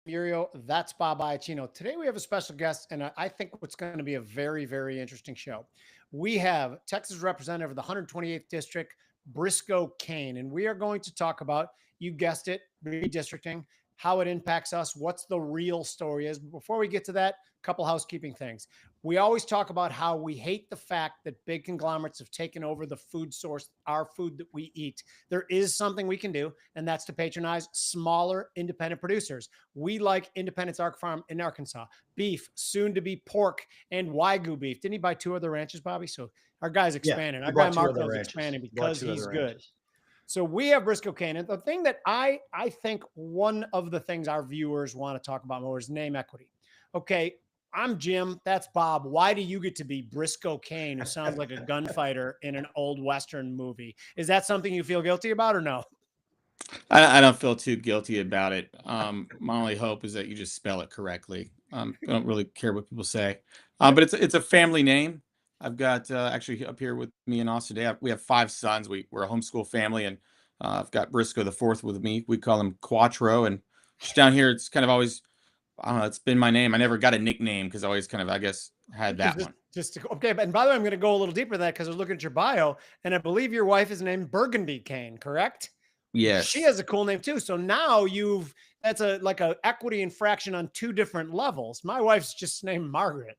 Muriel. That's Bob Iacino. Today we have a special guest, and I think it's going to be a very, very interesting show. We have Texas Representative of the 128th District, Brisco Caine, and we are going to talk about, you guessed it, redistricting, how it impacts us, what's the real story is. But before we get to that, a couple housekeeping things. We always talk about how we hate the fact that big conglomerates have taken over the food source, our food that we eat. There is something we can do, and that's to patronize smaller independent producers. We like Independence Arc Farm in Arkansas, beef, soon to be pork, and Wagyu beef. Didn't he buy 2 other ranches, Bobby? So our guy's expanding. Yeah, Our he guy bought 2 Marco's other ranches. expanding He bought because 2 he's other good. ranches. So we have Brisco Caine. And the thing that I think one of the things our viewers want to talk about more is name equity. Okay, I'm Jim. That's Bob. Why do you get to be Brisco Caine, who sounds like a gunfighter in an old Western movie? Is that something you feel guilty about or no? I don't feel too guilty about it. My only hope is that you just spell it correctly. I don't really care what people say. But it's a family name. I've got actually up here with me in Austin today. We have 5 sons. We're a homeschool family, and I've got Brisco the fourth with me. We call him Quattro, and just down here, it's kind of always, I don't know. It's been my name. I never got a nickname because I always kind of, I guess, had that one. Okay, and by the way, I'm going to go a little deeper than that because I was looking at your bio, and I believe your wife is named Burgundy Caine, correct? Yes. She has a cool name too. So now that's like a equity infraction on 2 different levels. My wife's just named Margaret.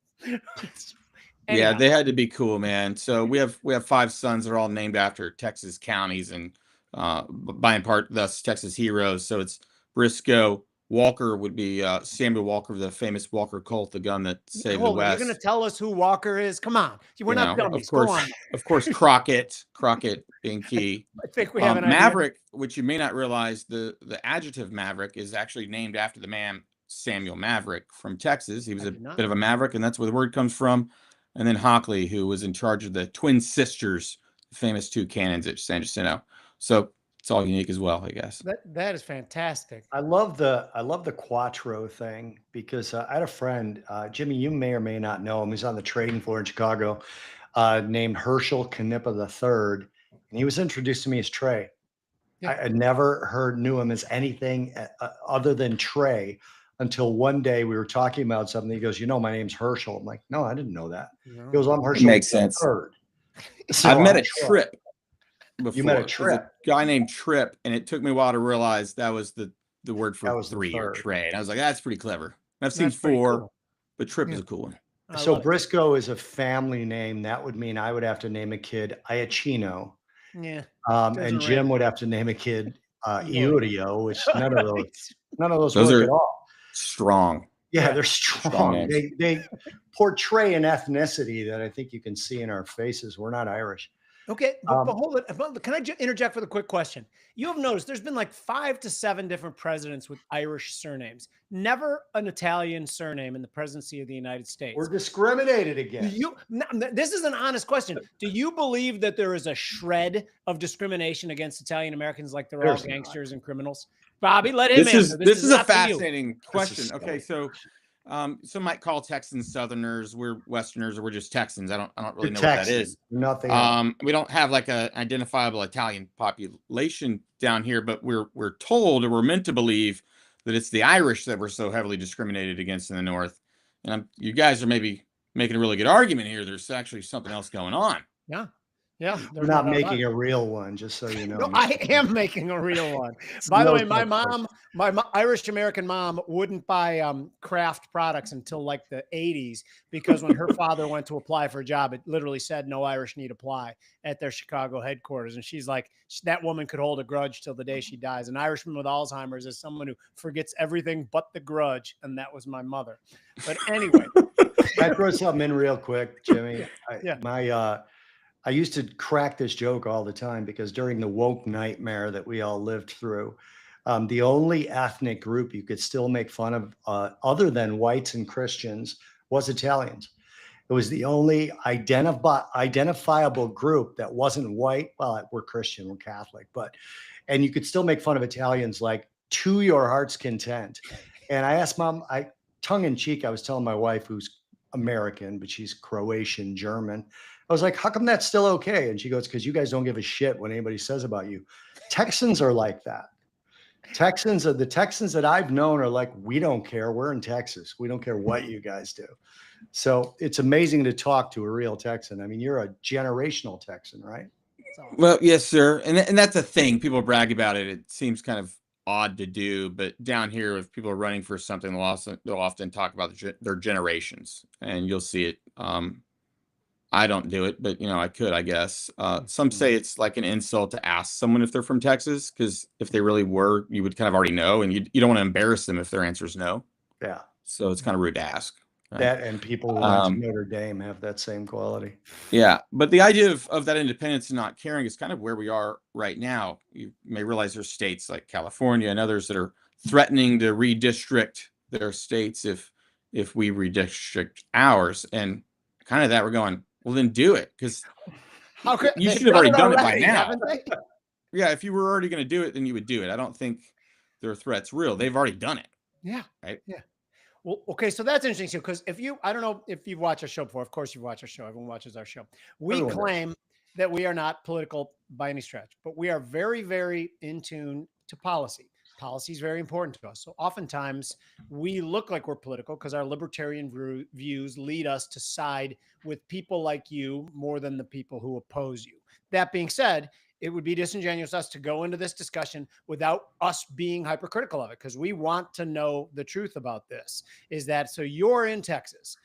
Yeah, they had to be cool, man. So we have 5 sons. They're all named after Texas counties and by and part thus Texas heroes. So it's Brisco. Walker would be Samuel Walker, the famous Walker Colt, the gun that saved the West. You're going to tell us who Walker is? Come on, we're not dummies. Of course, Crockett being key. I think we have an Maverick, idea. which you may not realize, the adjective Maverick is actually named after the man Samuel Maverick from Texas. He was a bit of a maverick, and that's where the word comes from. And then Hockley, who was in charge of the twin sisters, the famous 2 cannons at San Jacinto. So it's all unique as well, I guess. That is fantastic. I love the Quattro thing because I had a friend, Jimmy, you may or may not know him. He's on the trading floor in Chicago, named Herschel Knippa III, and he was introduced to me as Trey. Yeah. I never knew him as anything other than Trey until one day we were talking about something. He goes, my name's Herschel. I'm like, no, I didn't know that. No. He goes, I'm Herschel. Makes sense. So I've met a Trip. Before. You met a Trip. A guy named Trip, and it took me a while to realize that was the word for 3 or Trey. And I was like, that's pretty clever. I've seen 4, cool. But Trip is a cool one. So Brisco is a family name. That would mean I would have to name a kid Iacino. Yeah. And Jim would have to name a kid Iurio, which none of those work at all. Strong. Yeah, they're strong. They portray an ethnicity that I think you can see in our faces. We're not Irish. Okay, but hold it. Can I interject with a quick question? You have noticed there's been like 5 to 7 different presidents with Irish surnames. Never an Italian surname in the presidency of the United States. We're discriminated against. This is an honest question. Do you believe that there is a shred of discrimination against Italian Americans, like they're all gangsters and criminals? Bobby, let him answer. This is a fascinating question. Okay, so some might call Texans Southerners. We're Westerners, or we're just Texans. I don't really know what that is. Nothing. We don't have like an identifiable Italian population down here, but we're told, or we're meant to believe, that it's the Irish that we're so heavily discriminated against in the North. And you guys are maybe making a really good argument here. There's actually something else going on. Yeah. Yeah, we're not making a real one, just so you know. No, I am making a real one. By the way, my Irish American mom wouldn't buy Kraft products until like the 80s because when her father went to apply for a job, it literally said no Irish need apply at their Chicago headquarters. And she's like, that woman could hold a grudge till the day she dies. An Irishman with Alzheimer's is someone who forgets everything but the grudge. And that was my mother. But anyway. Can I throw something in real quick, Jimmy? I used to crack this joke all the time because during the woke nightmare that we all lived through, the only ethnic group you could still make fun of other than whites and Christians was Italians. It was the only identifiable group that wasn't white. Well, we're Christian, we're Catholic, and you could still make fun of Italians like to your heart's content. And I asked Mom, tongue in cheek, I was telling my wife, who's American, but she's Croatian, German. I was like, how come that's still okay? And she goes, because you guys don't give a shit what anybody says about you. Texans are like that. The Texans that I've known are like, we don't care. We're in Texas. We don't care what you guys do. So it's amazing to talk to a real Texan. I mean, you're a generational Texan, right? Well, yes, sir. And that's a thing. People brag about it. It seems kind of odd to do, but down here, if people are running for something, they'll often talk about their generations, and you'll see it. I don't do it, but I could, I guess. Some say it's like an insult to ask someone if they're from Texas, because if they really were, you would kind of already know, and you don't want to embarrass them if their answer is no. Yeah. So it's kind of rude to ask. Right? That and people who went to Notre Dame have that same quality. Yeah, but the idea of that independence and not caring is kind of where we are right now. You may realize there's states like California and others that are threatening to redistrict their states if we redistrict ours, and kind of that we're going, well, then do it, because you should have already done it by now. Yeah, if you were already going to do it, then you would do it. I don't think their threat's real. They've already done it. Yeah. Right. Yeah. Well, okay, so that's interesting too, because I don't know if you've watched our show before. Of course, you've watched our show. Everyone watches our show. We claim that we are not political by any stretch, but we are very, very in tune to policy. Policy is very important to us. So oftentimes we look like we're political because our libertarian views lead us to side with people like you more than the people who oppose you. That being said, it would be disingenuous us to go into this discussion without us being hypercritical of it, because we want to know the truth about this. Is that so? You're in Texas.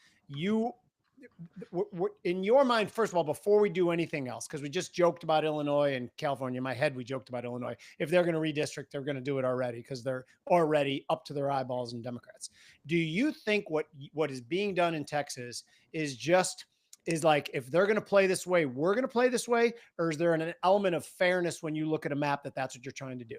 In your mind, first of all, before we do anything else, because we just joked about Illinois and California. In my head, we joked about Illinois. If they're going to redistrict, they're going to do it already because they're already up to their eyeballs in Democrats. Do you think what is being done in Texas is like, if they're going to play this way, we're going to play this way? Or is there an element of fairness when you look at a map that's what you're trying to do?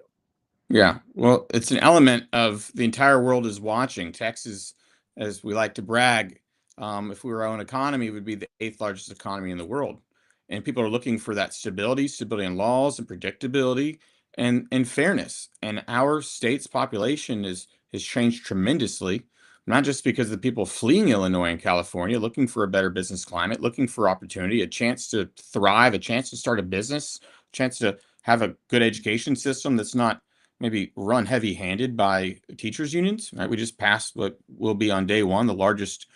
Yeah, well, it's an element of the entire world is watching. Texas, as we like to brag, if we were our own economy, would be the 8th largest economy in the world. And people are looking for that stability in laws and predictability and fairness. And our state's population has changed tremendously, not just because of the people fleeing Illinois and California, looking for a better business climate, looking for opportunity, a chance to thrive, a chance to start a business, a chance to have a good education system that's not maybe run heavy-handed by teachers unions. Right? We just passed what will be on day one the largest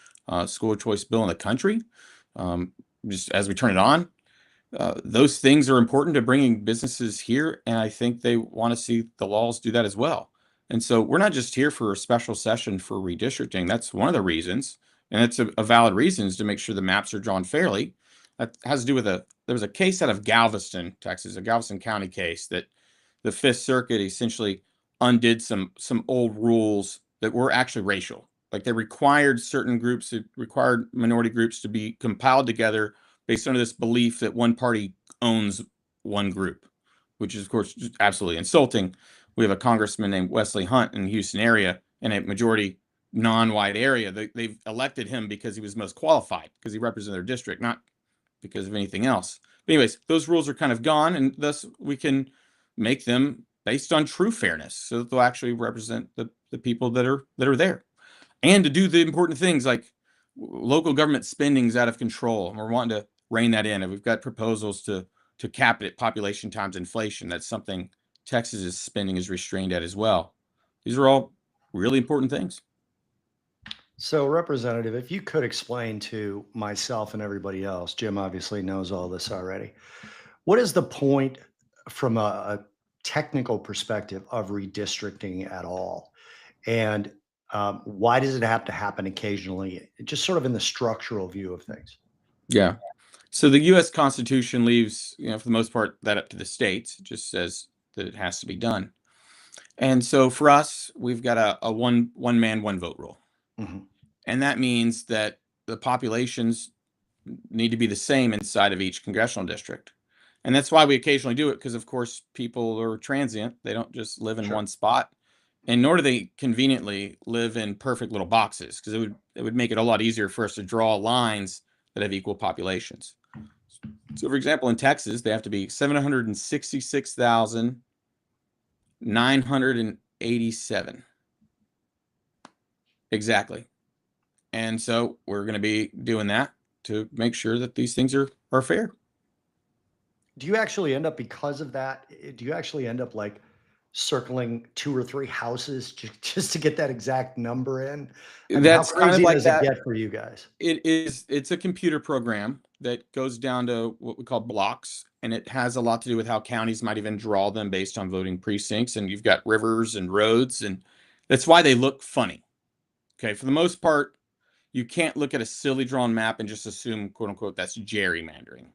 school choice bill in the country. Just as we turn it on, those things are important to bringing businesses here, and I think they want to see the laws do that as well. And so we're not just here for a special session for redistricting. That's one of the reasons, and it's a valid reason, to make sure the maps are drawn fairly. That has to do with there was a case out of Galveston, Texas, a Galveston County case that the Fifth Circuit essentially undid some old rules that were actually racial. Like, they required certain groups, it required minority groups to be compiled together based on this belief that one party owns one group, which is, of course, just absolutely insulting. We have a congressman named Wesley Hunt in the Houston area, in a majority non-white area. They've elected him because he was most qualified, because he represented their district, not because of anything else. But anyways, those rules are kind of gone, and thus we can make them based on true fairness, so that they'll actually represent the people that are there, and to do the important things like local government spending is out of control, and we're wanting to rein that in. And we've got proposals to cap it at population times inflation. That's something Texas's spending is restrained at as well. These are all really important things. So, Representative, if you could explain to myself and everybody else, Jim obviously knows all this already, what is the point from a technical perspective of redistricting at all? And why does it have to happen occasionally, just sort of in the structural view of things? Yeah. So the U.S. Constitution leaves, for the most part, that up to the states. It just says that it has to be done. And so for us, we've got a one man, one vote rule. Mm-hmm. And that means that the populations need to be the same inside of each congressional district. And that's why we occasionally do it, because, of course, people are transient. They don't just live in one spot. And nor do they conveniently live in perfect little boxes, because it would make it a lot easier for us to draw lines that have equal populations. So, for example, in Texas, they have to be 766,987. Exactly. And so we're going to be doing that to make sure that these things are fair. Do you actually end up, because of that, do you actually end up like circling 2 or 3 houses just to get that exact number in? I mean, how That's kind of crazy like does it that. get for you guys? It's a computer program that goes down to what we call blocks, and it has a lot to do with how counties might even draw them based on voting precincts. And you've got rivers and roads, and that's why they look funny. Okay, for the most part, you can't look at a silly drawn map and just assume, quote unquote, that's gerrymandering.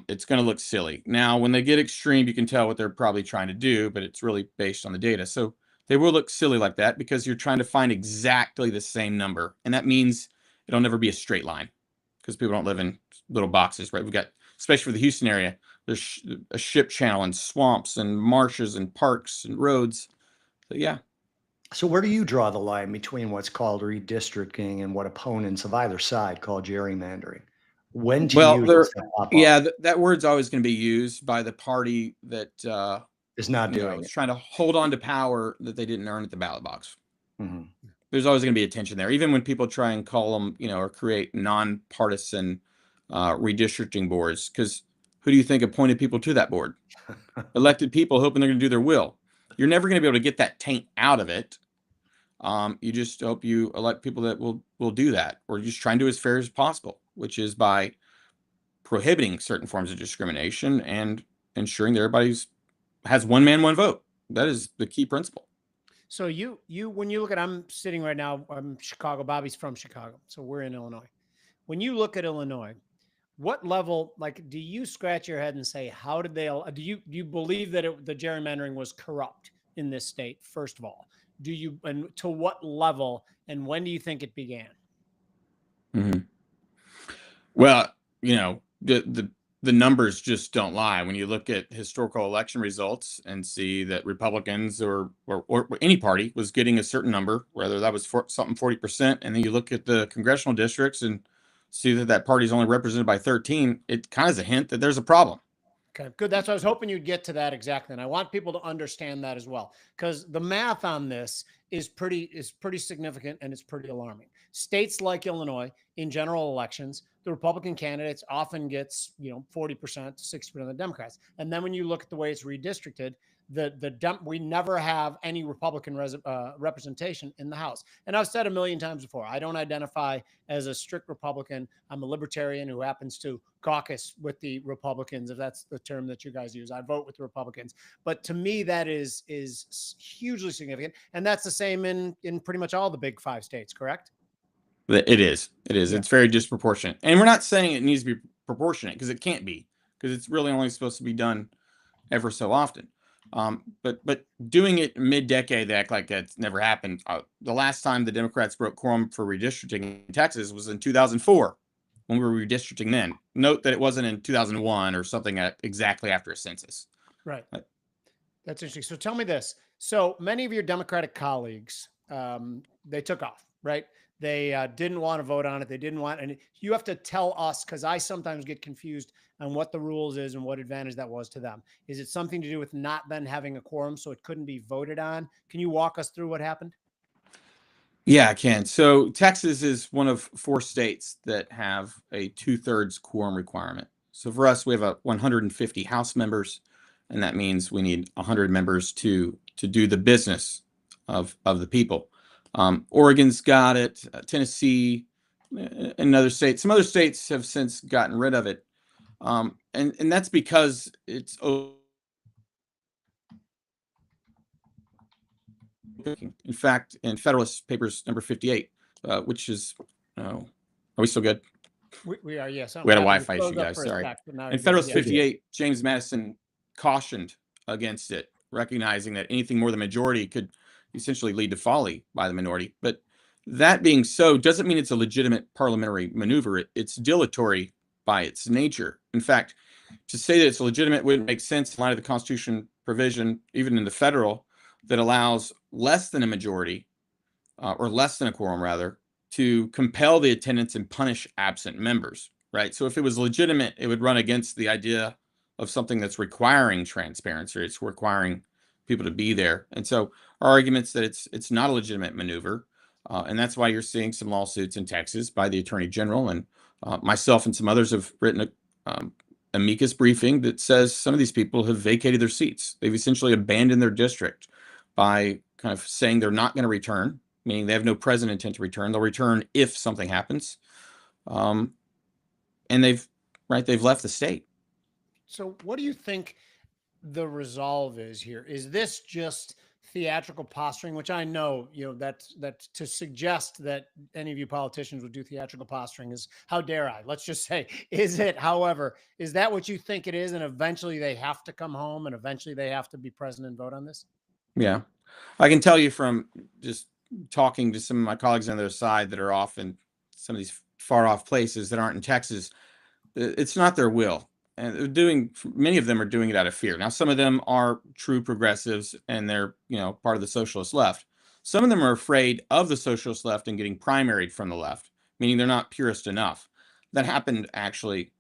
It's going to look silly. Now, when they get extreme, you can tell what they're probably trying to do, but it's really based on the data. So they will look silly like that because you're trying to find exactly the same number. And that means it'll never be a straight line because people don't live in little boxes, right? We've got, especially for the Houston area, there's a ship channel and swamps and marshes and parks and roads. So yeah. So where do you draw the line between what's called redistricting and what opponents of either side call gerrymandering? When to Well, use there, does that pop up? yeah, that word's always going to be used by the party that Is not doing is it. trying to hold on to power that they didn't earn at the ballot box. Mhm. There's always going to be a tension there, even when people try and call them, or create nonpartisan redistricting boards. Because who do you think appointed people to that board? Elected people hoping they're going to do their will. You're never going to be able to get that taint out of it. You just hope you elect people that will do that, or just try and do as fair as possible, which is by prohibiting certain forms of discrimination and ensuring that everybody's has one man, one vote. That is the key principle. So you when you look at, I'm sitting right now, I'm Chicago. Bobby's from Chicago, so we're in Illinois. When you look at Illinois, what level, like, do you scratch your head and say, how did they? Do you believe that the gerrymandering was corrupt in this state? First of all, do you, and to what level, and when do you think it began? Mm-hmm. Well, the numbers just don't lie. When you look at historical election results and see that Republicans or any party was getting a certain number, whether that was something 40%, and then you look at the congressional districts and see that that party is only represented by 13, it kind of is a hint that there's a problem. Okay, good. That's what I was hoping you'd get to that exactly. And I want people to understand that as well, because the math on this is pretty significant and it's pretty alarming. States like Illinois, in general elections, the Republican candidates often gets 40% to 60% of the Democrats. And then when you look at the way it's redistricted, we never have any Republican representation in the House. And I've said a million times before, I don't identify as a strict Republican. I'm a libertarian who happens to caucus with the Republicans, if that's the term that you guys use. I vote with the Republicans. But to me, that is hugely significant. And that's the same in pretty much all the big 5 states, correct? It is. Yeah. It's very disproportionate. And we're not saying it needs to be proportionate, because it can't be, because it's really only supposed to be done ever so often. But doing it mid-decade, they act like that's never happened. The last time the Democrats broke quorum for redistricting in Texas was in 2004, when we were redistricting then. Note that it wasn't in 2001 or something exactly after a census. Right. That's interesting. So tell me this. So many of your Democratic colleagues, they took off, right? They didn't want to vote on it. They didn't want, and you have to tell us, because I sometimes get confused on what the rules is and what advantage that was to them. Is it something to do with not then having a quorum, so it couldn't be voted on? Can you walk us through what happened? Yeah, I can. So Texas is one of 4 states that have a 2/3 quorum requirement. So for us, we have 150 House members, and that means we need 100 members to do the business of the people. Oregon's got it, Tennessee, another state. Some other states have since gotten rid of it, and that's because it's in fact, in Federalist Papers number 58, which is, are we still good? We are, yes. We had a Wi-Fi issue, guys. Sorry. In Federalist Yeah. 58, James Madison cautioned against it, recognizing that anything more than majority could essentially lead to folly by the minority. But that being so, doesn't mean it's a legitimate parliamentary maneuver. It's dilatory by its nature. In fact, to say that it's legitimate wouldn't make sense in light of the Constitution provision, even in the federal, that allows less than a majority, or less than a quorum rather, to compel the attendance and punish absent members, right? So if it was legitimate, it would run against the idea of something that's requiring transparency. It's requiring people to be there. And so our argument's that it's not a legitimate maneuver. And that's why you're seeing some lawsuits in Texas by the Attorney General. And myself and some others have written amicus briefing that says some of these people have vacated their seats. They've essentially abandoned their district by kind of saying they're not going to return, meaning they have no present intent to return. They'll return if something happens. And they've left the state. So what do you think the resolve is here? Is this just theatrical posturing, which I know, that's to suggest that any of you politicians would do theatrical posturing is, how dare I? Let's just say, is it? However, is that what you think it is? And eventually they have to come home and eventually they have to be present and vote on this? Yeah. I can tell you from just talking to some of my colleagues on the other side that are off in some of these far off places that aren't in Texas, it's not their will. And many of them are doing it out of fear. Now, some of them are true progressives and they're, part of the socialist left. Some of them are afraid of the socialist left and getting primaried from the left, meaning they're not purist enough. That happened actually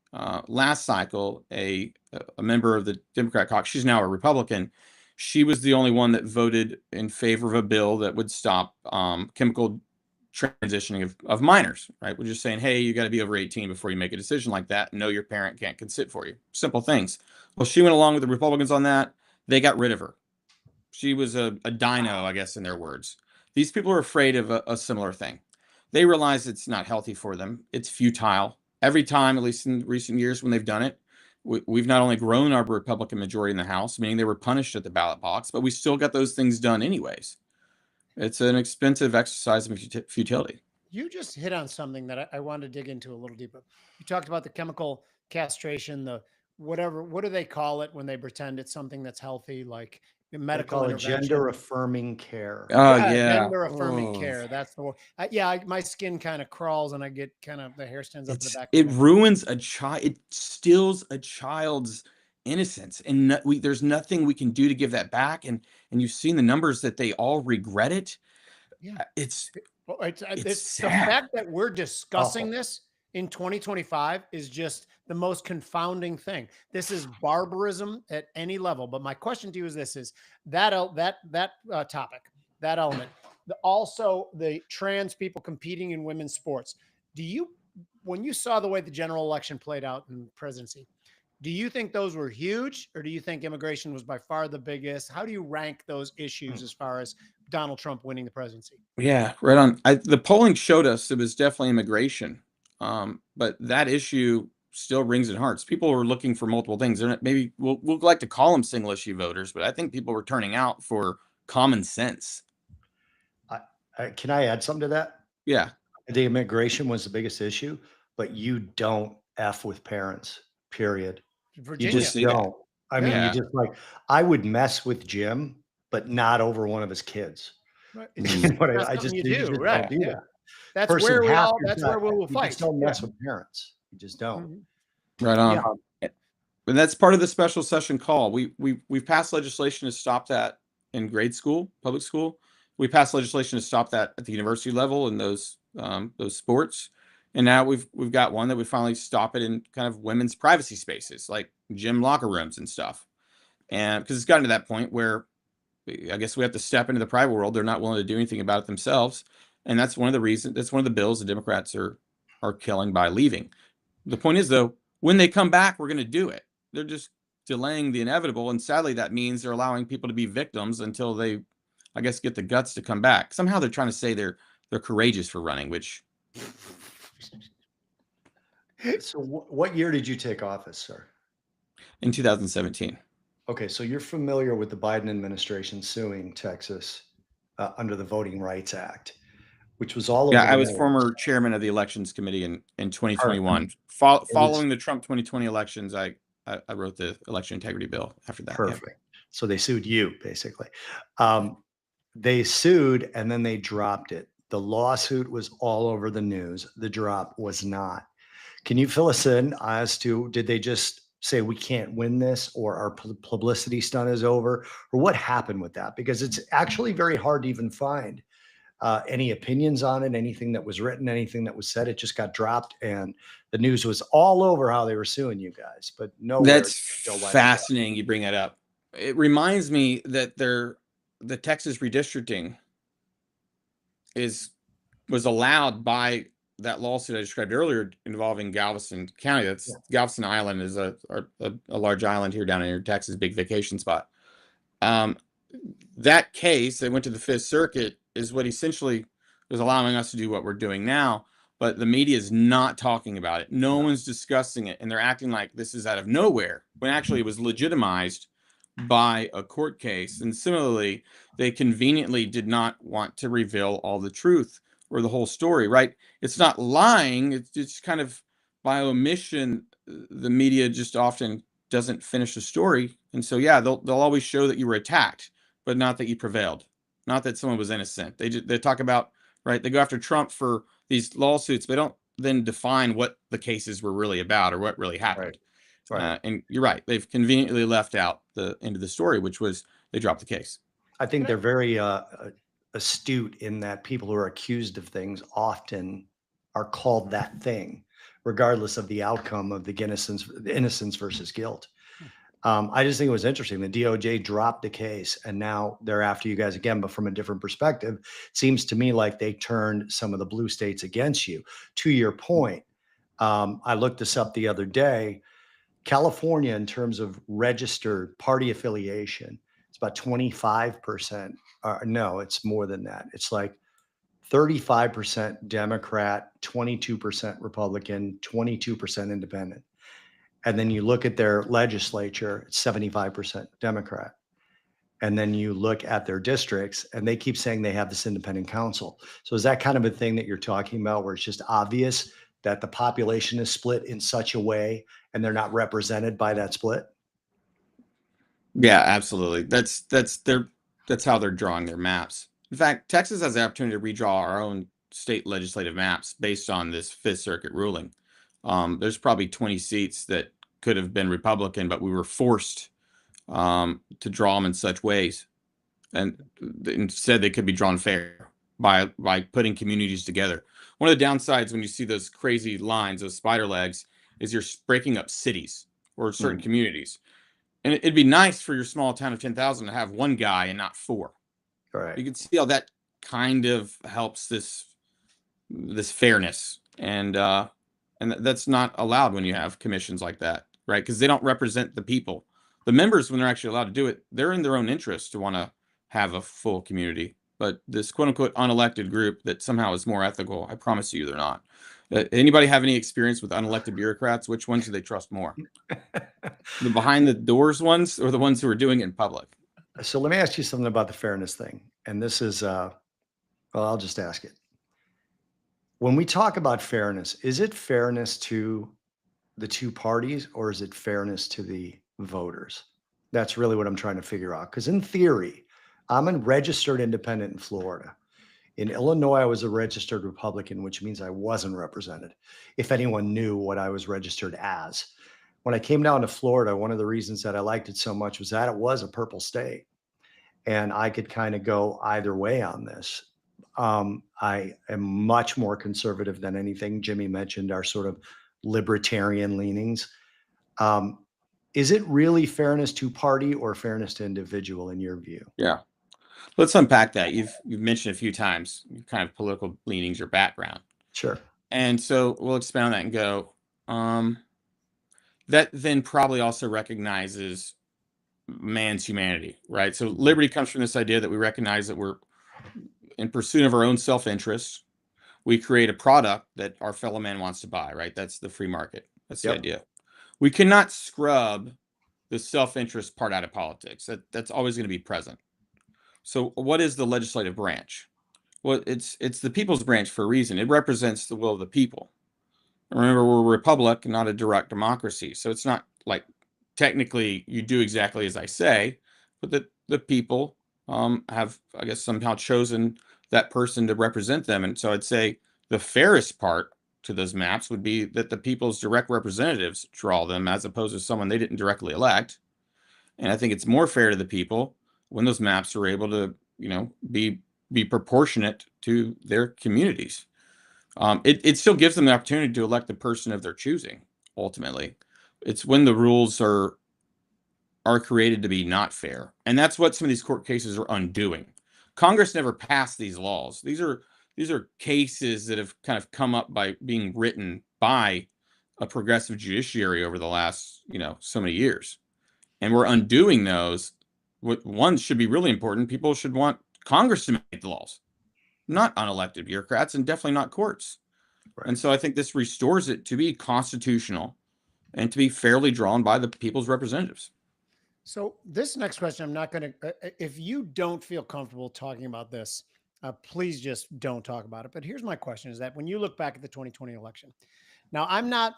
last cycle. A member of the Democrat caucus, she's now a Republican. She was the only one that voted in favor of a bill that would stop chemical transitioning of minors, right? We're just saying, hey, you got to be over 18 before you make a decision like that. No, your parent can't consent for you. Simple things. Well, she went along with the Republicans on that. They got rid of her. She was a dino, I guess, in their words. These people are afraid of a similar thing. They realize it's not healthy for them. It's futile. Every time, at least in recent years when they've done it, we've not only grown our Republican majority in the House, meaning they were punished at the ballot box, but we still got those things done anyways. It's an expensive exercise of futility. You just hit on something that I wanted to dig into a little deeper. You talked about the chemical castration, the whatever, what do they call it when they pretend it's something that's healthy, like medical intervention? Gender affirming care. Oh, Yeah, yeah. gender affirming care. That's the word. My skin kind of crawls and I get kind of, the hair stands up to the back. It ruins a child. It steals a child's innocence, and there's nothing we can do to give that back. And you've seen the numbers that they all regret it. Yeah, it's the sad. fact that we're discussing this in 2025 is just the most confounding thing. This is barbarism at any level. But my question to you is this: is that topic, that element, also the trans people competing in women's sports? When you saw the way the general election played out in the presidency, do you think those were huge, or do you think immigration was by far the biggest? How do you rank those issues as far as Donald Trump winning the presidency? Yeah, right on. The polling showed us it was definitely immigration, but that issue still rings in hearts. People were looking for multiple things. And maybe we'll like to call them single issue voters, but I think people were turning out for common sense. Can I add something to that? Yeah. The immigration was the biggest issue, but you don't F with parents, period. Virginia. You just don't. I mean, you just I would mess with Jim, but not over one of his kids. Right. I just you do. Right. Don't do that. That's where we will fight. Just don't mess with parents. You just don't. Right on. Yeah. And that's part of the special session call. We've passed legislation to stop that in grade school, public school. We passed legislation to stop that at the university level in those sports. And now we've got one that we finally stop it in kind of women's privacy spaces, like gym locker rooms and stuff. And because it's gotten to that point where I guess we have to step into the private world. They're not willing to do anything about it themselves. And that's one of the reasons, that's one of the bills the Democrats are killing by leaving. The point is, though, when they come back, we're going to do it. They're just delaying the inevitable. And sadly, that means they're allowing people to be victims until they, I guess, get the guts to come back. Somehow they're trying to say they're courageous for running, which. So what year did you take office, sir? In 2017. Okay, so you're familiar with the Biden administration suing Texas under the Voting Rights Act, which was all over. Yeah, I was former chairman of the elections committee in 2021. Following the Trump 2020 elections, I wrote the election integrity bill after that. Perfect. Yeah. So they sued you, basically. They sued and then they dropped it. The lawsuit was all over the news. The drop was not. Can you fill us in as to, did they just say we can't win this, or our publicity stunt is over, or what happened with that? Because it's actually very hard to even find any opinions on it, anything that was written, anything that was said. It just got dropped, and the news was all over how they were suing you guys, but no. That's fascinating. You bring that up. It reminds me that the Texas redistricting was allowed by that lawsuit I described earlier involving Galveston County. That's Galveston Island is a large island here down in Texas, big vacation spot. That case that went to the Fifth Circuit is what essentially is allowing us to do what we're doing now, but the media is not talking about it. No one's discussing it, and they're acting like this is out of nowhere, when actually it was legitimized by a court case. And similarly, they conveniently did not want to reveal all the truth or the whole story, right? It's not lying, it's just kind of by omission. The media just often doesn't finish the story. And so, yeah, they'll always show that you were attacked, but not that you prevailed, not that someone was innocent. They talk about, right, they go after Trump for these lawsuits. They don't then define what the cases were really about or what really happened. Right. And you're right. They've conveniently left out the end of the story, which was they dropped the case. I think they're very astute in that people who are accused of things often are called that thing, regardless of the outcome of the innocence versus guilt. I just think it was interesting. The DOJ dropped the case, and now they're after you guys again, but from a different perspective. It seems to me like they turned some of the blue states against you. To your point, I looked this up the other day. California, in terms of registered party affiliation, it's about 25%. No, it's more than that. It's like 35% Democrat, 22% Republican, 22% independent. And then you look at their legislature, it's 75% Democrat. And then you look at their districts, and they keep saying they have this independent council. So is that kind of a thing that you're talking about, where it's just obvious that the population is split in such a way and they're not represented by that split? Yeah, absolutely. That's how they're drawing their maps. In fact, Texas has the opportunity to redraw our own state legislative maps based on this Fifth Circuit ruling. There's probably 20 seats that could have been Republican, but we were forced to draw them in such ways, and instead they could be drawn fair by putting communities together. One of the downsides when you see those crazy lines, those spider legs, is you're breaking up cities or certain communities. And it'd be nice for your small town of 10,000 to have one guy and not four. Right. You can see how that kind of helps this fairness, and that's not allowed when you have commissions like that, right? Because they don't represent the people. The members, when they're actually allowed to do it, they're in their own interest to want to have a full community. But this quote unquote unelected group that somehow is more ethical, I promise you they're not. Anybody have any experience with unelected bureaucrats? Which ones do they trust more? The behind the doors ones, or the ones who are doing it in public? So let me ask you something about the fairness thing. And this is, well, I'll just ask it. When we talk about fairness, is it fairness to the two parties, or is it fairness to the voters? That's really what I'm trying to figure out. Because in theory, I'm a registered independent in Florida. In Illinois, I was a registered Republican, which means I wasn't represented, if anyone knew what I was registered as. When I came down to Florida, one of the reasons that I liked it so much was that it was a purple state, and I could kind of go either way on this. I am much more conservative than anything. Jimmy mentioned our sort of libertarian leanings. Is it really fairness to party or fairness to individual in your view? Yeah. Let's unpack that. You've mentioned a few times kind of political leanings or background. Sure. And so we'll expand on that and go, that then probably also recognizes man's humanity, right? So liberty comes from this idea that we recognize that we're in pursuit of our own self-interest. We create a product that our fellow man wants to buy, right? That's the free market. That's the idea. We cannot scrub the self-interest part out of politics. That's always going to be present. So what is the legislative branch? Well, it's the people's branch for a reason. It represents the will of the people. Remember, we're a republic, not a direct democracy. So it's not like technically you do exactly as I say, but the people have, I guess, somehow chosen that person to represent them. And so I'd say the fairest part to those maps would be that the people's direct representatives draw them, as opposed to someone they didn't directly elect. And I think it's more fair to the people when those maps are able to, be proportionate to their communities. It still gives them the opportunity to elect the person of their choosing. Ultimately, it's when the rules are created to be not fair, and that's what some of these court cases are undoing. Congress never passed these laws. These these are cases that have kind of come up by being written by a progressive judiciary over the last, so many years. And we're undoing those. One should be really important. People should want Congress to make the laws, not unelected bureaucrats, and definitely not courts. Right. And so I think this restores it to be constitutional and to be fairly drawn by the people's representatives. So this next question, I'm not going to, if you don't feel comfortable talking about this, please just don't talk about it. But here's my question is that when you look back at the 2020 election, now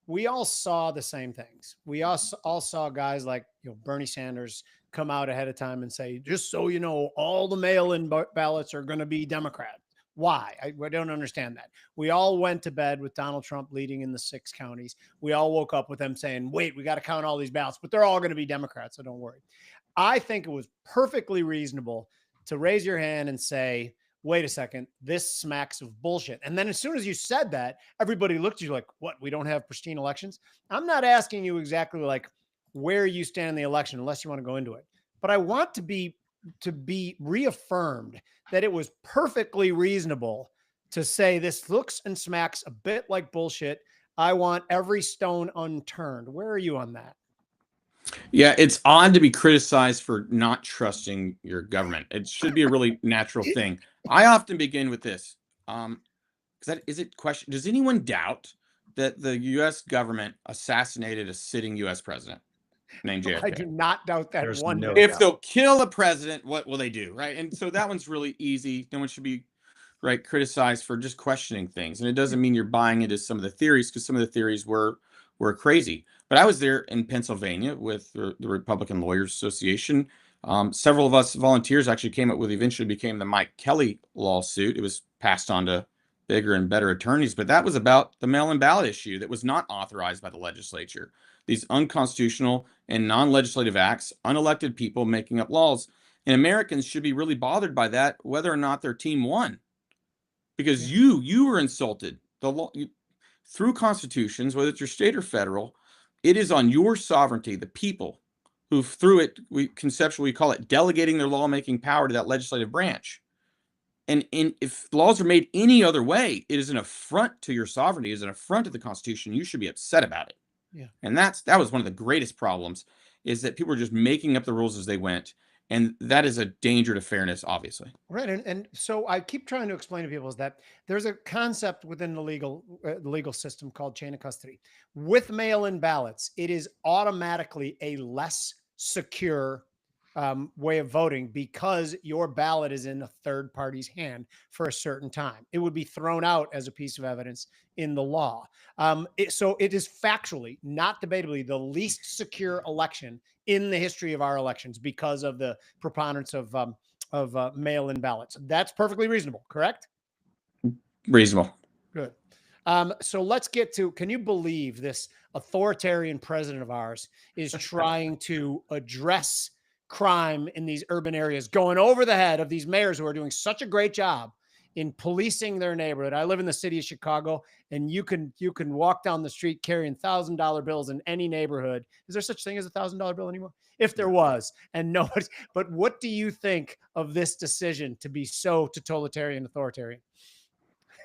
we all saw the same things. We all saw guys like, Bernie Sanders come out ahead of time and say, just so you know, all the mail-in ballots are going to be Democrat. Why? I don't understand that. We all went to bed with Donald Trump leading in the 6 counties. We all woke up with them saying, wait, we got to count all these ballots, but they're all going to be Democrats, so don't worry. I think it was perfectly reasonable to raise your hand and say, wait a second, this smacks of bullshit. And then as soon as you said that, everybody looked at you like, what, we don't have pristine elections? I'm not asking you exactly like where you stand in the election, unless you want to go into it. But I want to be reaffirmed that it was perfectly reasonable to say this looks and smacks a bit like bullshit. I want every stone unturned. Where are you on that? Yeah, it's odd to be criticized for not trusting your government. It should be a really natural thing. I often begin with this. Does anyone doubt that the U.S. government assassinated a sitting U.S. president named JFK? I do not doubt that. There's one no bit. If they'll kill a president, what will they do, right? And so that one's really easy. No one should be criticized for just questioning things. And it doesn't mean you're buying into some of the theories, because some of the theories were crazy. But I was there in Pennsylvania with the Republican Lawyers Association. Several of us volunteers actually came up with eventually became the Mike Kelly lawsuit. It was passed on to bigger and better attorneys, but that was about the mail-in ballot issue that was not authorized by the legislature. These unconstitutional and non-legislative acts, unelected people making up laws, and Americans should be really bothered by that, whether or not their team won, because you were insulted. The law through constitutions, whether it's your state or federal, it is on your sovereignty, the people who through it, we conceptually call it delegating their lawmaking power to that legislative branch. And if laws are made any other way, it is an affront to your sovereignty, it is an affront to the Constitution. You should be upset about it. Yeah. And that was one of the greatest problems, is that people were just making up the rules as they went. And that is a danger to fairness, obviously. Right. And so I keep trying to explain to people is that there's a concept within the legal system called chain of custody. With mail-in ballots, it is automatically a less secure way of voting because your ballot is in a third party's hand for a certain time. It would be thrown out as a piece of evidence in the law. So it is factually, not debatably, the least secure election in the history of our elections because of the preponderance of mail-in ballots. That's perfectly reasonable, correct? Reasonable. Good. So let's get to, can you believe this authoritarian president of ours is trying to address crime in these urban areas, going over the head of these mayors who are doing such a great job in policing their neighborhood? I live in the city of Chicago, and you can walk down the street carrying $1,000 bills in any neighborhood. Is there such thing as $1,000 bill anymore? If there was, and nobody. But what do you think of this decision to be so totalitarian, authoritarian?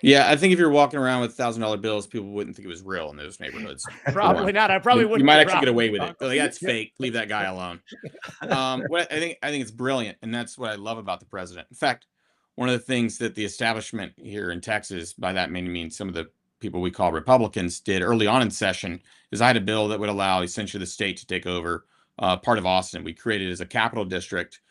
Yeah, I think if you're walking around with $1,000 bills, people wouldn't think it was real in those neighborhoods. Probably not. I probably wouldn't. You might actually get away with it. Like, that's fake. Leave that guy alone. What I think it's brilliant, and that's what I love about the president. In fact, one of the things that the establishment here in Texas, by that mean some of the people we call Republicans, did early on in session, is I had a bill that would allow essentially the state to take over part of Austin. We created it as a capital district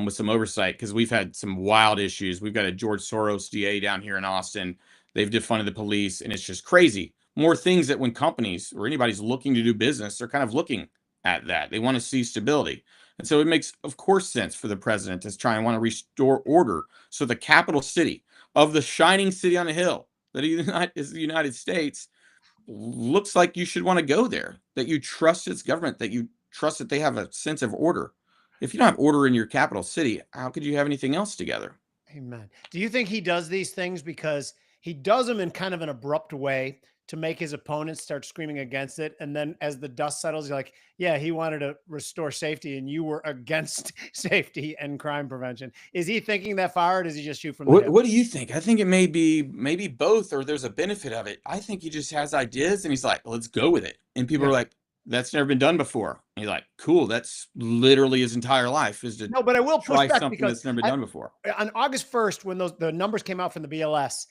with some oversight, because we've had some wild issues. We've got a George Soros DA down here in Austin. They've defunded the police, and it's just crazy. More things that when companies or anybody's looking to do business, they're kind of looking at that. They want to see stability. And so it makes, of course, sense for the president to try and want to restore order. So the capital city of the shining city on a hill that is the United States looks like you should want to go there, that you trust its government, that you trust that they have a sense of order. If you don't have order in your capital city, how could you have anything else together? Amen. Do you think he does these things because he does them in kind of an abrupt way to make his opponents start screaming against it. And then as the dust settles, you're like, yeah, he wanted to restore safety and you were against safety and crime prevention. Is he thinking that far, or does he just shoot from the hip? What do you think? I think it may be maybe both, or there's a benefit of it. I think he just has ideas and he's like, let's go with it. And people Yeah. are like, that's never been done before. And he's like, cool. That's literally his entire life is to No, but I will push try back something because that's never been done before. on August 1st, when the numbers came out from the BLS,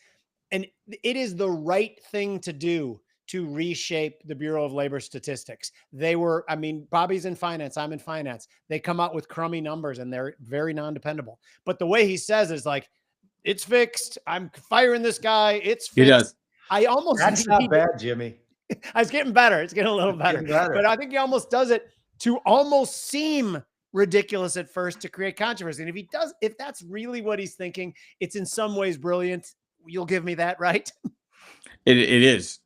and it is the right thing to do to reshape the Bureau of Labor Statistics. They were, I mean, Bobby's in finance, I'm in finance. They come out with crummy numbers and they're very non-dependable. But the way he says is like, it's fixed. I'm firing this guy. It's He fixed. does. I almost That's not bad, Jimmy. It's getting better. It's getting a little better. Getting better. But I think he almost does it to almost seem ridiculous at first to create controversy. And if that's really what he's thinking, it's in some ways brilliant. You'll give me that, right? It is.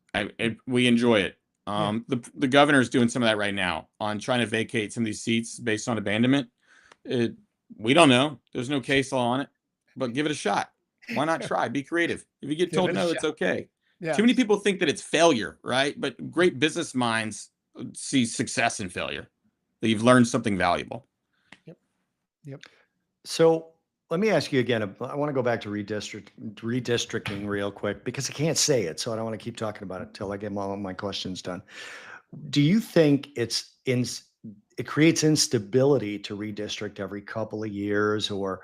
We enjoy it. Yeah. The governor is doing some of that right now on trying to vacate some of these seats based on abandonment. We don't know. There's no case law on it, but give it a shot. Why not try? Be creative. If you get Give told it a no, it's shot. okay. Yeah. Too many people think that it's failure, right? But great business minds see success in failure. That you've learned something valuable. Yep. So let me ask you again. I want to go back to redistricting real quick because I can't say it. So I don't want to keep talking about it until I get all of my questions done. Do you think it creates instability to redistrict every couple of years, or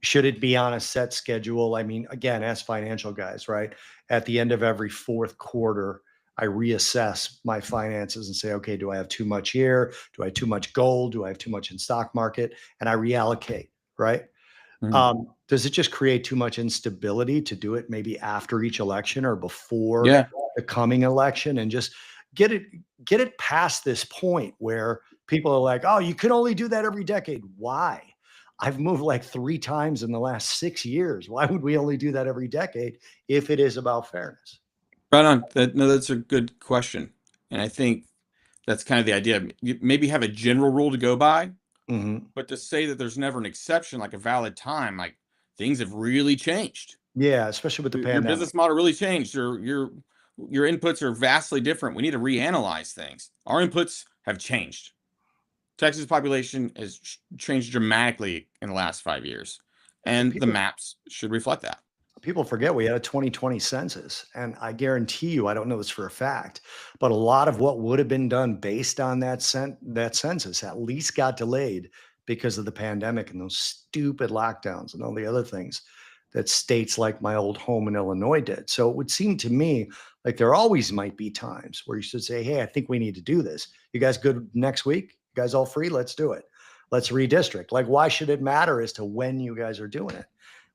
should it be on a set schedule? I mean, again, as financial guys, right? At the end of every fourth quarter, I reassess my finances and say, okay, do I have too much here? Do I have too much gold? Do I have too much in stock market? And I reallocate, right? Does it just create too much instability to do it maybe after each election or before Yeah. the coming election, and just get it past this point where people are like, oh, you can only do that every decade. Why? I've moved like 3 times in the last 6 years. Why would we only do that every decade if it is about fairness? Right on. That's a good question. And I think that's kind of the idea. You maybe have a general rule to go by, but to say that there's never an exception, like a valid time, like things have really changed. Yeah, especially with the Your pandemic. business model really changed. Your inputs are vastly different. We need to reanalyze things. Our inputs have changed. Texas population has changed dramatically in the last 5 years, and the maps should reflect that. People forget we had a 2020 census, and I guarantee you, I don't know this for a fact, but a lot of what would have been done based on that census at least got delayed because of the pandemic and those stupid lockdowns and all the other things that states like my old home in Illinois did. So it would seem to me like there always might be times where you should say, hey, I think we need to do this. You guys good next week? You guys all free? Let's do it. Let's redistrict. Like, why should it matter as to when you guys are doing it?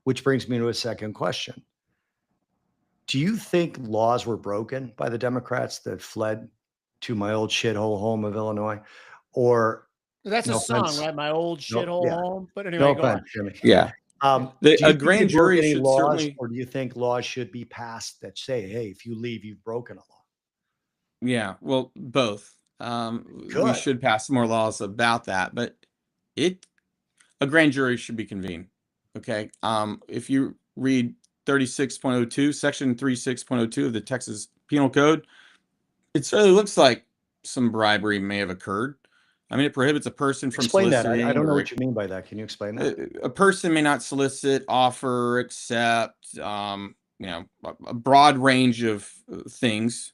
Which brings me to a second question. Do you think laws were broken by the Democrats that fled to my old shithole home of Illinois? Or That's no a song, offense, right? My old shithole yeah, home. But no anyway, go on. offense, Jimmy. Yeah. Do A you think grand they broke jury any should laws, certainly. or do you think laws should be passed that say, hey, if you leave, you've broken a law? Yeah, well, both. We Good. should pass more laws about that, but a grand jury should be convened. Okay. If you read 36.02, section 36.02 of the Texas Penal Code, it certainly looks like some bribery may have occurred. I mean, it prohibits a person from Explain that. soliciting. I don't know what you mean by that. Can you explain that? A person may not solicit, offer, accept, a broad range of things,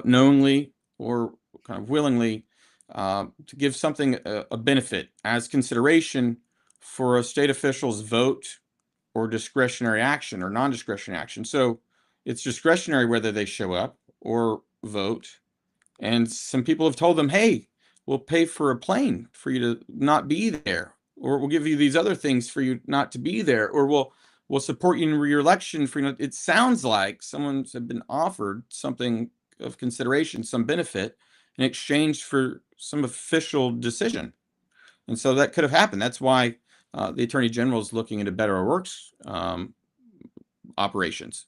knowingly or kind of willingly, to give something a benefit as consideration for a state official's vote or discretionary action or non-discretionary action. So it's discretionary whether they show up or vote. And some people have told them, hey, we'll pay for a plane for you to not be there, or we'll give you these other things for you not to be there, or we'll support you in your election for it sounds like someone's have been offered something of consideration, some benefit in exchange for some official decision. And so that could have happened. That's why the Attorney General is looking into better works operations.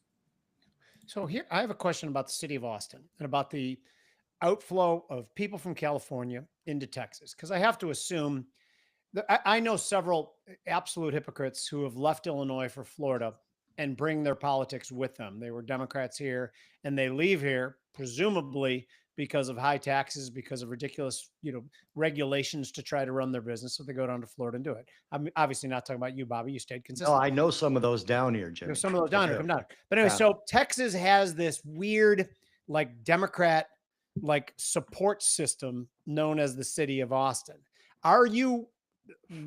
So here, I have a question about the city of Austin and about the outflow of people from California into Texas, because I have to assume that I know several absolute hypocrites who have left Illinois for Florida and bring their politics with them. They were Democrats here, and they leave here presumably because of high taxes, because of ridiculous, regulations to try to run their business. So they go down to Florida and do it. I'm obviously not talking about you, Bobby. You stayed consistent. No, I know some of those down here, Jimmy. There's some of those down here come down. But anyway, so Texas has this weird, like, Democrat, like, support system known as the city of Austin. Are you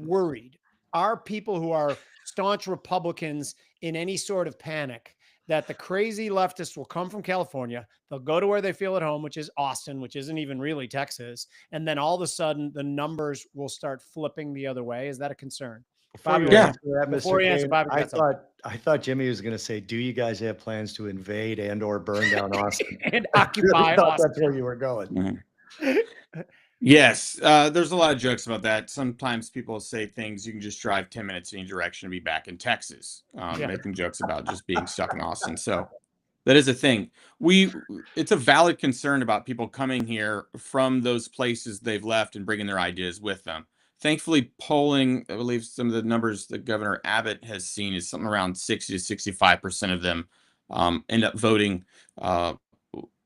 worried? Are people who are staunch Republicans in any sort of panic that the crazy leftists will come from California, they'll go to where they feel at home, which is Austin, which isn't even really Texas, and then all of a sudden the numbers will start flipping the other way? Is that a concern? Before you answer that, Mr. Caine, I thought Jimmy was going to say, do you guys have plans to invade and or burn down Austin? And occupy Austin? That's where you were going. Yes, there's a lot of jokes about that. Sometimes people say things, you can just drive 10 minutes in any direction and be back in Texas, making jokes about just being stuck in Austin. So that is a thing. It's a valid concern about people coming here from those places they've left and bringing their ideas with them. Thankfully, polling, I believe some of the numbers that Governor Abbott has seen is something around 60 to 65% of them end up voting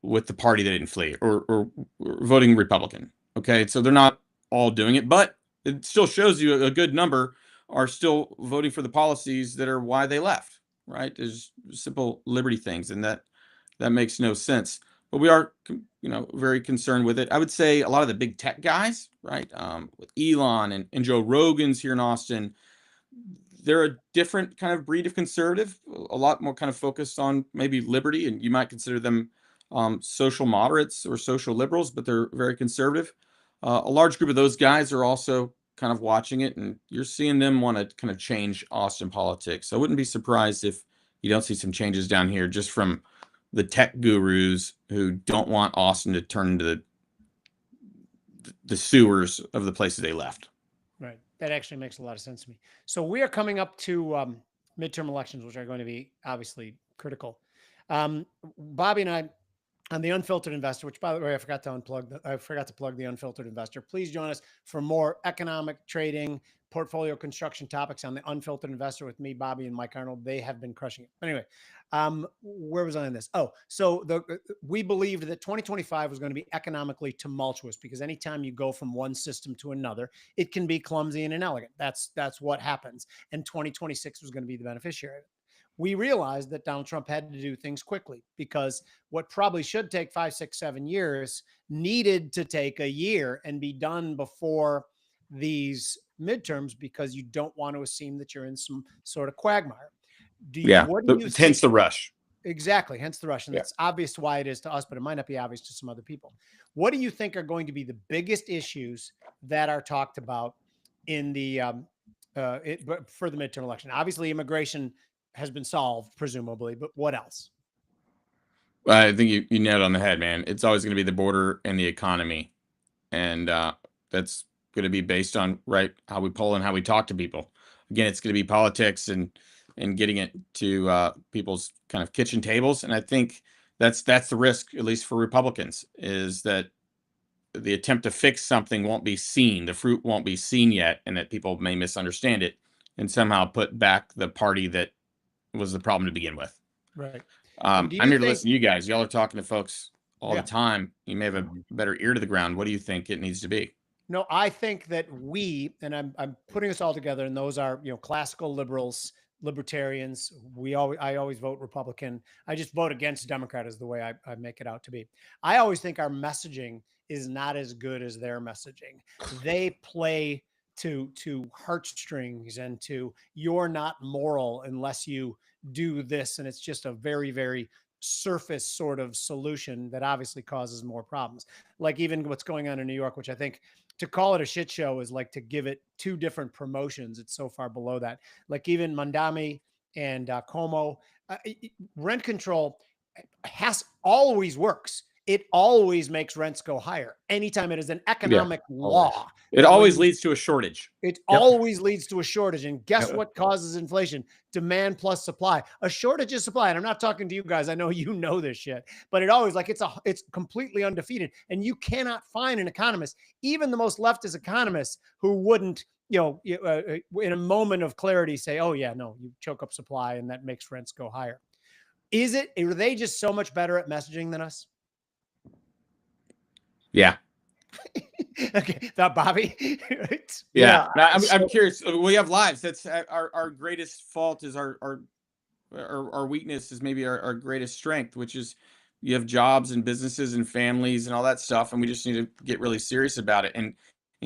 with the party that didn't flee or voting Republican. Okay, so they're not all doing it, but it still shows you a good number are still voting for the policies that are why they left, right? There's simple liberty things, and that makes no sense. But we are, very concerned with it. I would say a lot of the big tech guys, right, with Elon and Joe Rogan's here in Austin, they're a different kind of breed of conservative, a lot more kind of focused on maybe liberty, and you might consider them social moderates or social liberals, but they're very conservative. A large group of those guys are also kind of watching it, and you're seeing them want to kind of change Austin politics. So I wouldn't be surprised if you don't see some changes down here just from the tech gurus who don't want Austin to turn into the sewers of the places they left. Right. That actually makes a lot of sense to me. So we are coming up to midterm elections, which are going to be obviously critical. Bobby and I, on the Unfiltered Investor, which, by the way, I forgot to plug the Unfiltered Investor. Please join us for more economic, trading, portfolio construction topics on the Unfiltered Investor with me, Bobby, and Mike Arnold. They have been crushing it. Anyway, where was I in this? Oh, so we believed that 2025 was going to be economically tumultuous because anytime you go from one system to another, it can be clumsy and inelegant. That's what happens. And 2026 was going to be the beneficiary of it. We realized that Donald Trump had to do things quickly because what probably should take 5, 6, 7 years needed to take a year and be done before these midterms because you don't want to assume that you're in some sort of quagmire. Hence the rush. Exactly. Hence the rush. And that's obvious why it is to us, but it might not be obvious to some other people. What do you think are going to be the biggest issues that are talked about in the for the midterm election? Obviously, immigration has been solved, presumably, but what else? I think you nailed it on the head, man. It's always going to be the border and the economy. And that's going to be based on, how we poll and how we talk to people. Again, it's going to be politics and getting it to people's kind of kitchen tables. And I think that's the risk, at least for Republicans, is that the attempt to fix something won't be seen. The fruit won't be seen yet, and that people may misunderstand it and somehow put back the party that was the problem to begin with. Right. I'm here to listen to you guys. Y'all are talking to folks all the time. You may have a better ear to the ground. What do you think it needs to be? No, I think that I'm putting us all together, and those are, classical liberals, libertarians. I always vote Republican. I just vote against Democrat is the way I make it out to be. I always think our messaging is not as good as their messaging. They play to heartstrings and to you're not moral unless you do this. And it's just a very, very surface sort of solution that obviously causes more problems. Like even what's going on in New York, which I think to call it a shit show is like to give it 2 different promotions. It's so far below that. Like even Mandami and Como, rent control always works. It always makes rents go higher. Anytime it is an economic law. It always leads to a shortage. It always leads to a shortage. And guess what causes inflation? Demand plus supply. A shortage is supply. And I'm not talking to you guys. I know you know this shit. But it always it's completely undefeated. And you cannot find an economist, even the most leftist economists, who wouldn't in a moment of clarity say, oh yeah, no, you choke up supply and that makes rents go higher. Are they just so much better at messaging than us? Yeah. Okay. That Bobby. Yeah. Yeah, Now, I'm so- curious. We have lives. That's our greatest fault is our weakness is maybe our greatest strength, which is you have jobs and businesses and families and all that stuff. And we just need to get really serious about it and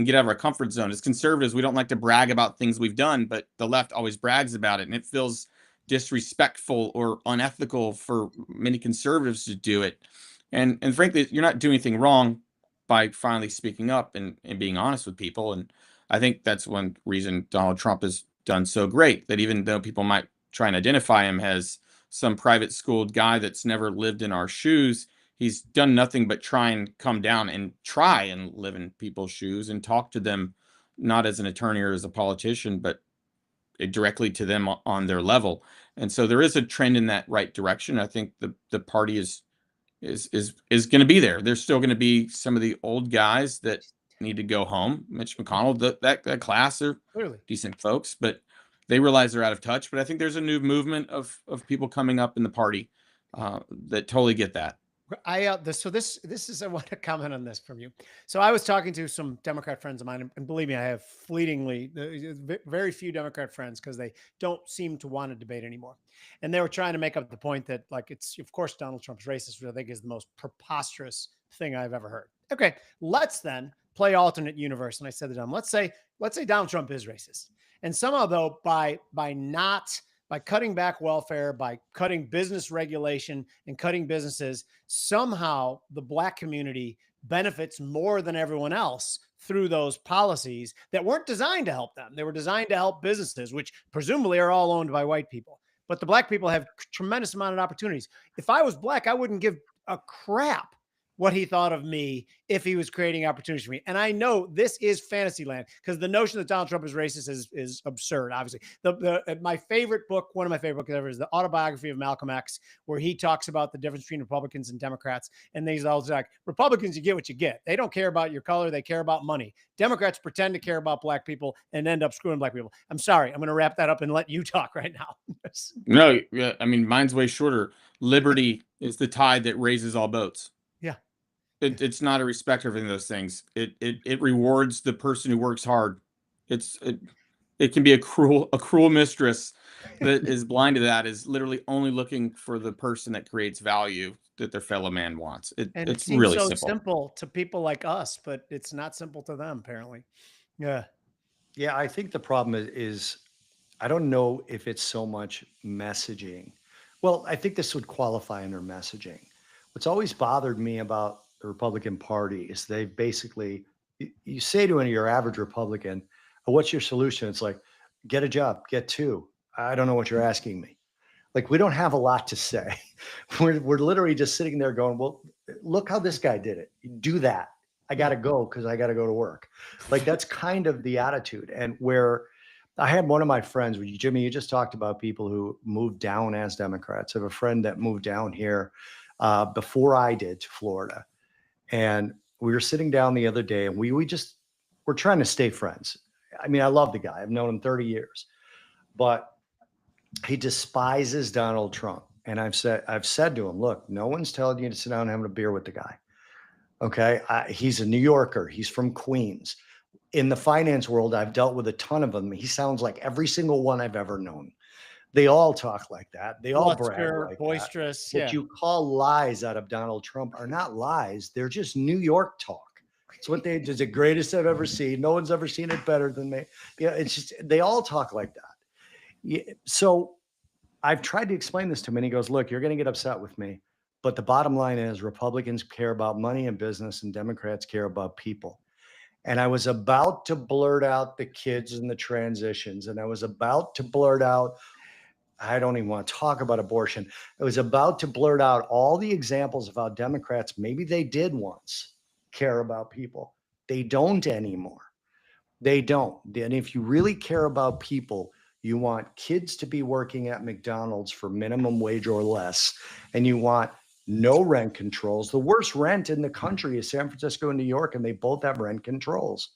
get out of our comfort zone. As conservatives, we don't like to brag about things we've done, but the left always brags about it. And it feels disrespectful or unethical for many conservatives to do it. And frankly, you're not doing anything wrong by finally speaking up and being honest with people. And I think that's one reason Donald Trump has done so great, that even though people might try and identify him as some private schooled guy that's never lived in our shoes, he's done nothing but try and come down and try and live in people's shoes and talk to them, not as an attorney or as a politician, but directly to them on their level. And so there is a trend in that right direction. I think the party is going to be there. There's still going to be some of the old guys that need to go home. Mitch McConnell, that class are Clearly decent folks, but they realize they're out of touch. But I think there's a new movement of people coming up in the party that totally get that. This is, I want to comment on this from you. So I was talking to some Democrat friends of mine, and believe me, I have fleetingly very few Democrat friends because they don't seem to want to debate anymore. And they were trying to make up the point that, like, it's of course Donald Trump's racist, which I think is the most preposterous thing I've ever heard. Okay, let's then play alternate universe. And I said to them, let's say Donald Trump is racist, and somehow though by cutting back welfare, by cutting business regulation and cutting businesses, somehow the Black community benefits more than everyone else through those policies that weren't designed to help them. They were designed to help businesses, which presumably are all owned by white people. But the Black people have tremendous amount of opportunities. If I was Black, I wouldn't give a crap what he thought of me if he was creating opportunities for me. And I know this is fantasy land because the notion that Donald Trump is racist is absurd. Obviously, my favorite book, one of my favorite books ever, is the autobiography of Malcolm X, where he talks about the difference between Republicans and Democrats. And he's always like, Republicans, you get what you get. They don't care about your color. They care about money. Democrats pretend to care about Black people and end up screwing Black people. I'm sorry. I'm going to wrap that up and let you talk right now. No, yeah, I mean, mine's way shorter. Liberty is the tide that raises all boats. Yeah. It's not a respecter of any of those things. It rewards the person who works hard. It can be a cruel mistress that is blind to that, is literally only looking for the person that creates value that their fellow man wants. It's seems really so simple to people like us, but it's not simple to them apparently. Yeah. Yeah, I think the problem is I don't know if it's so much messaging. Well, I think this would qualify under messaging. What's always bothered me about the Republican Party is they basically, you say to your average Republican, what's your solution? It's like, get a job, get two. I don't know what you're asking me. Like, we don't have a lot to say. We're literally just sitting there going, well, look how this guy did it. Do that. I got to go because I got to go to work. Like, that's kind of the attitude. And where I had one of my friends, Jimmy, you just talked about people who moved down as Democrats. I have a friend that moved down here before I did to Florida. And we were sitting down the other day and we're trying to stay friends. I mean, I love the guy. I've known him 30 years, but he despises Donald Trump. And I've said to him, look, no one's telling you to sit down and have a beer with the guy. Okay. He's a New Yorker. He's from Queens. In the finance world, I've dealt with a ton of them. He sounds like every single one I've ever known. They all talk like that. They all brag like boisterous. That. What you call lies out of Donald Trump are not lies. They're just New York talk. It's what it's the greatest I've ever seen. No one's ever seen it better than me. Yeah, it's just, they all talk like that. Yeah, so I've tried to explain this to him and he goes, look, you're going to get upset with me. But the bottom line is Republicans care about money and business and Democrats care about people. And I was about to blurt out the kids and the transitions. And I was about to blurt out, I don't even want to talk about abortion. I was about to blurt out all the examples of how Democrats, maybe they did once care about people. They don't anymore. They don't. And if you really care about people, you want kids to be working at McDonald's for minimum wage or less, and you want no rent controls. The worst rent in the country is San Francisco and New York, and they both have rent controls.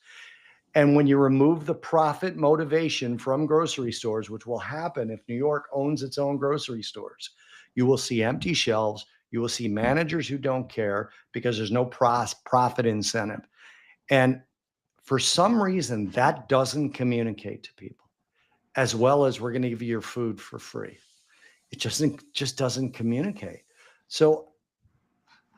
And when you remove the profit motivation from grocery stores, which will happen if New York owns its own grocery stores, you will see empty shelves. You will see managers who don't care because there's no profit incentive. And for some reason, that doesn't communicate to people as well as we're going to give you your food for free. It just doesn't communicate. So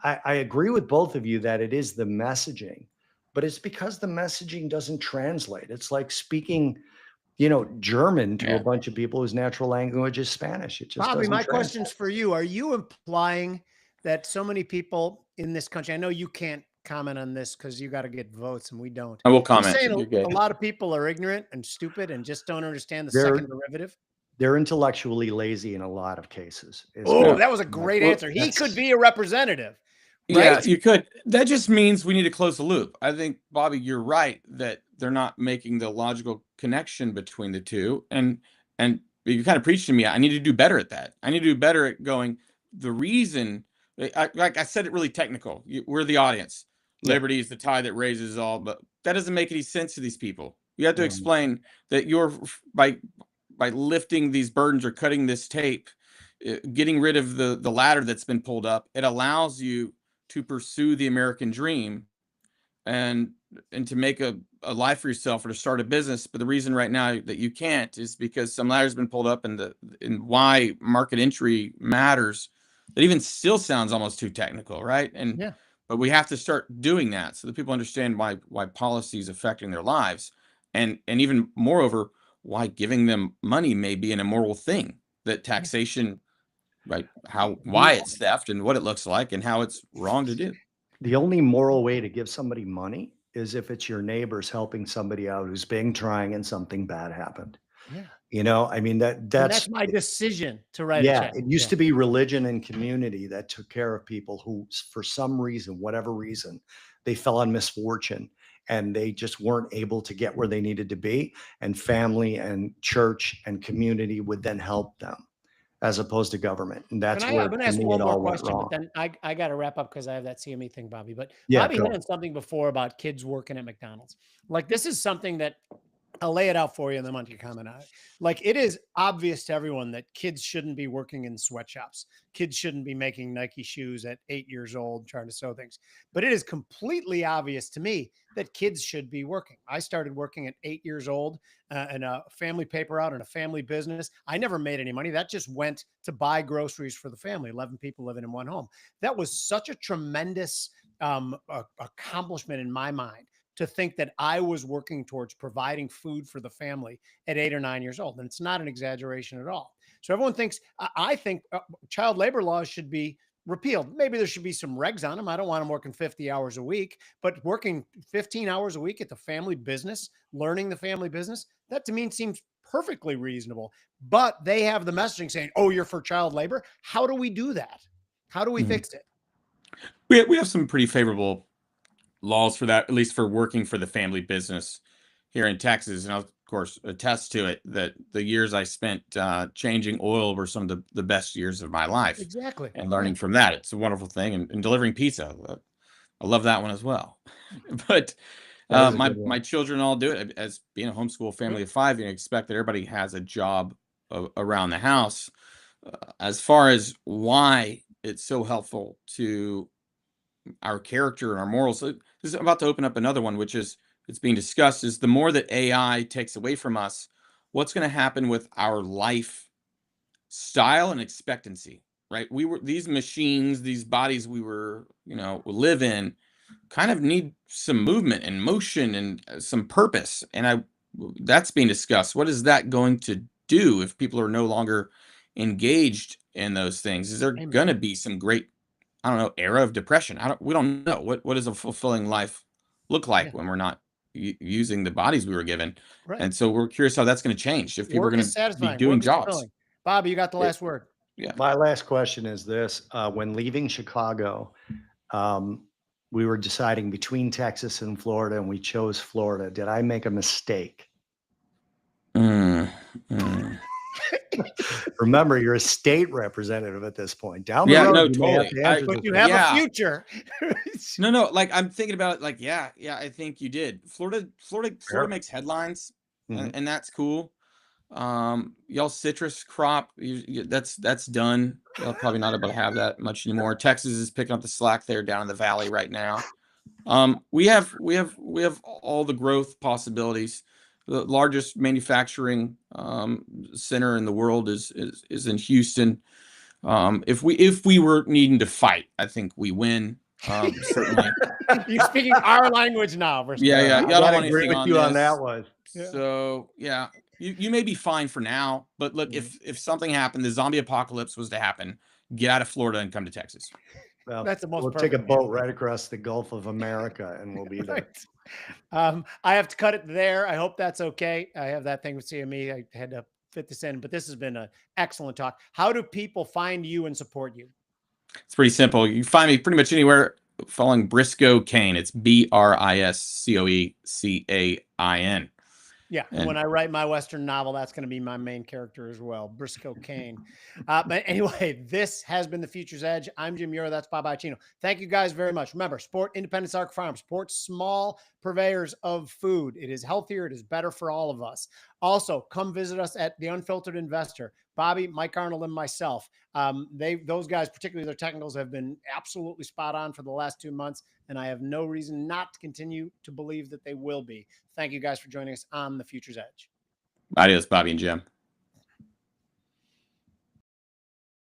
I agree with both of you that it is the messaging, but it's because the messaging doesn't translate. It's like speaking, German to a bunch of people whose natural language is Spanish. It just Bobby, doesn't my translate. question's for you. Are you implying that so many people in this country, I know you can't comment on this because you got to get votes and we don't. I will comment. You're saying You're good. a lot of people are ignorant and stupid and just don't understand the They're- second derivative? They're intellectually lazy in a lot of cases. Oh, that was a great answer. He could be a representative. Yeah, Right? you could. That just means we need to close the loop. I think, Bobby, you're right that they're not making the logical connection between the two. And you kind of preached to me, I need to do better at that. I need to do better at going, the reason, like I said, it really technical. We're the audience. Liberty is the tide that raises all, but that doesn't make any sense to these people. You have to explain that you're, by lifting these burdens or cutting this tape, getting rid of the ladder that's been pulled up, it allows you to pursue the American dream and to make a life for yourself or to start a business. But the reason right now that you can't is because some ladder's been pulled up, and why market entry matters. That even still sounds almost too technical, right? But we have to start doing that so that people understand why policy is affecting their lives, and even moreover, why giving them money may be an immoral thing. That taxation, right? Why it's theft and what it looks like and how it's wrong to do. The only moral way to give somebody money is if it's your neighbors helping somebody out who's been trying and something bad happened. Yeah. I mean, That's my decision to write a check. It used to be religion and community that took care of people who, for some reason, whatever reason, they fell on misfortune and they just weren't able to get where they needed to be. And family and church and community would then help them, as opposed to government. And that's where, I'm going to to ask me, one it more all went question, wrong. but then I got to wrap up because I have that CME thing, Bobby. But Yeah, Bobby hit go. on something before about kids working at McDonald's. Like, this is something that I'll lay it out for you and then I want you to comment on it. Like, it is obvious to everyone that kids shouldn't be working in sweatshops. Kids shouldn't be making Nike shoes at 8 years old, trying to sew things. But it is completely obvious to me that kids should be working. I started working at 8 years old in a family paper out in a family business. I never made any money. That just went to buy groceries for the family, 11 people living in one home. That was such a tremendous accomplishment in my mind, to think that I was working towards providing food for the family at 8 or 9 years old. And it's not an exaggeration at all. So everyone thinks, I think child labor laws should be repealed. Maybe there should be some regs on them. I don't want them working 50 hours a week, but working 15 hours a week at the family business, learning the family business, that to me seems perfectly reasonable. But they have the messaging saying, oh, you're for child labor. How do we do that? How do we fix it? We have some pretty favorable laws for that, at least for working for the family business here in Texas. And I'll, of course, attest to it that the years I spent changing oil were some of the best years of my life. Exactly. And learning from that. It's a wonderful thing. And delivering pizza. I love that one as well. But my children all do it. As being a homeschool family of 5, you expect that everybody has a job around the house. As far as why it's so helpful to our character and our morals, this is about to open up another one, which is, it's being discussed, is the more that AI takes away from us, what's going to happen with our life style and expectancy, right? These machines, these bodies we live in, kind of need some movement and motion and some purpose. And that's being discussed. What is that going to do if people are no longer engaged in those things? Is there going to be some great, I don't know, era of depression? We don't know. What does a fulfilling life look like when we're not using the bodies we were given? Right. And so we're curious how that's going to change if people are going to be doing jobs. Bobby, you got the last word. Yeah. My last question is this. When leaving Chicago, we were deciding between Texas and Florida, and we chose Florida. Did I make a mistake? Remember, you're a state representative at this point. Down the Yeah, road, no, you may have totally. to answer But this you question. have a Yeah. future. No, like I'm thinking about it. Like, yeah, I think you did. Florida Fair. makes headlines, Mhm. and that's cool. Y'all citrus crop, that's done. Y'all probably not able to have that much anymore. Texas is picking up the slack there down in the valley right now. We have all the growth possibilities. The largest manufacturing center in the world is in Houston. If we were needing to fight, I think we win. Certainly. You're speaking our language now, Brisco. Yeah. I Y'all don't gotta want agree anything with on you on this. that one. Yeah. So yeah, you may be fine for now, but look, if something happened, the zombie apocalypse was to happen, get out of Florida and come to Texas. Well, That's the most we'll take a perfect boat right across the Gulf of America and we'll be there. Right. I have to cut it there. I hope that's okay. I have that thing with CME. I had to fit this in, but this has been an excellent talk. How do people find you and support you? It's pretty simple. You find me pretty much anywhere following Brisco Caine. It's BriscoeCain. Yeah, and when I write my Western novel, that's going to be my main character as well, Brisco Caine. But anyway, this has been The Future's Edge. I'm Jim Ura. That's Bob Iacino. Thank you guys very much. Remember, support independent Arc Farms, support small purveyors of food. It is healthier. It is better for all of us. Also, come visit us at The Unfiltered Investor. Bobby, Mike Arnold, and myself. Those guys, particularly their technicals, have been absolutely spot on for the last 2 months, and I have no reason not to continue to believe that they will be. Thank you guys for joining us on The Future's Edge. Adios, Bobby and Jim.